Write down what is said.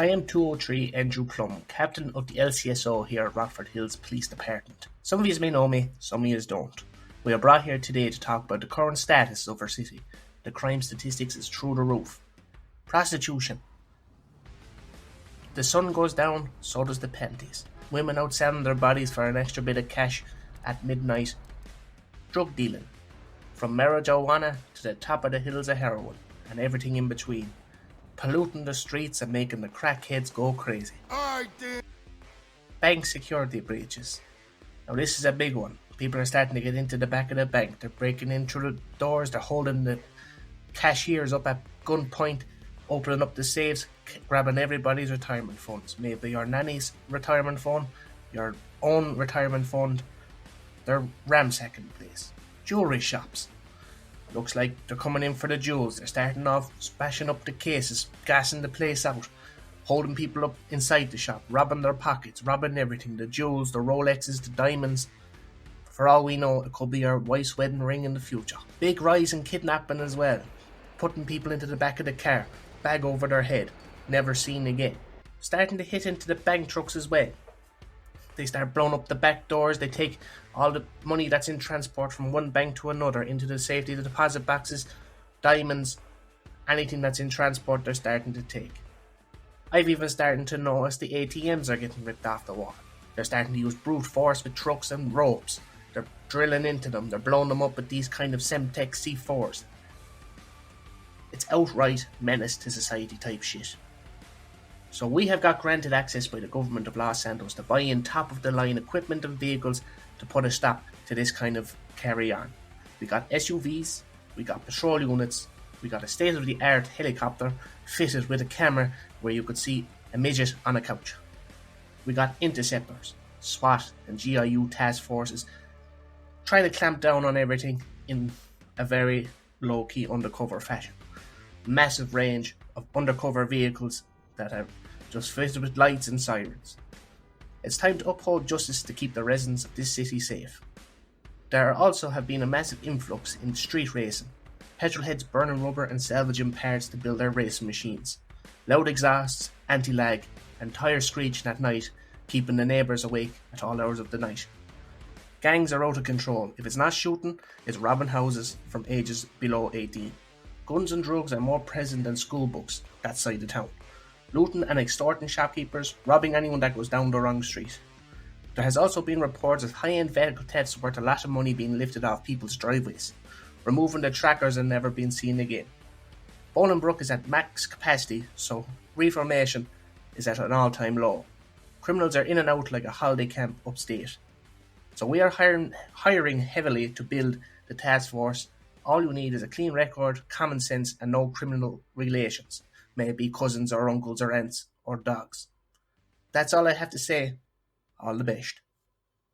I am 203 Andrew Plum, Captain of the LCSO here at Rockford Hills Police Department. Some of you may know me, some of you don't. We are brought here today to talk about the current status of our city. The crime statistics is through the roof. Prostitution. The sun goes down, so does the panties. Women out selling their bodies for an extra bit of cash at midnight. Drug dealing. From marijuana to the top of the hills of heroin, and everything in between. Polluting the streets and making the crackheads go crazy. Bank security breaches. Now this is a big one. People are starting to get into the back of the bank. They're breaking in through the doors. They're holding the cashiers up at gunpoint, opening up the safes, grabbing everybody's retirement funds. Maybe your nanny's retirement fund, your own retirement fund. They're ransacking the place. Jewelry shops. Looks like they're coming in for the jewels. They're starting off smashing up the cases, gassing the place out, holding people up inside the shop, robbing their pockets, robbing everything, the jewels, the Rolexes, the diamonds. For all we know, it could be your wife's wedding ring in the future. Big rise in kidnapping as well. Putting people into the back of the car, bag over their head, never seen again. Starting to hit into the bank trucks as well. They start blowing up the back doors. They take all the money that's in transport from one bank to another into the safety of the deposit boxes, diamonds, anything that's in transport they're starting to take. I've even started to notice the ATMs are getting ripped off the wall. They're starting to use brute force with trucks and ropes. They're drilling into them. They're blowing them up with these kind of Semtex C4s. It's outright menace to society type shit. So we have got granted access by the government of Los Santos to buy in top-of-the-line equipment and vehicles to put a stop to this kind of carry-on. We got SUVs, we got patrol units, we got a state-of-the-art helicopter fitted with a camera where you could see a midget on a couch. We got interceptors, SWAT and GIU task forces trying to clamp down on everything in a very low-key undercover fashion. Massive range of undercover vehicles that are just fitted with lights and sirens. It's time to uphold justice to keep the residents of this city safe. There also have been a massive influx in street racing. Petrolheads burning rubber and salvaging parts to build their racing machines. Loud exhausts, anti-lag, and tyres screeching at night, keeping the neighbours awake at all hours of the night. Gangs are out of control. If it's not shooting, it's robbing houses from ages below 18. Guns and drugs are more present than school books that side of town. Looting and extorting shopkeepers, robbing anyone that goes down the wrong street. There has also been reports of high-end vehicle thefts worth a lot of money being lifted off people's driveways, removing the trackers and never being seen again. Bolingbroke is at max capacity, so reformation is at an all-time low. Criminals are in and out like a holiday camp upstate. So we are hiring heavily to build the task force. All you need is a clean record, common sense, and no criminal relations. May it be cousins or uncles or aunts or dogs. That's all I have to say. All the best.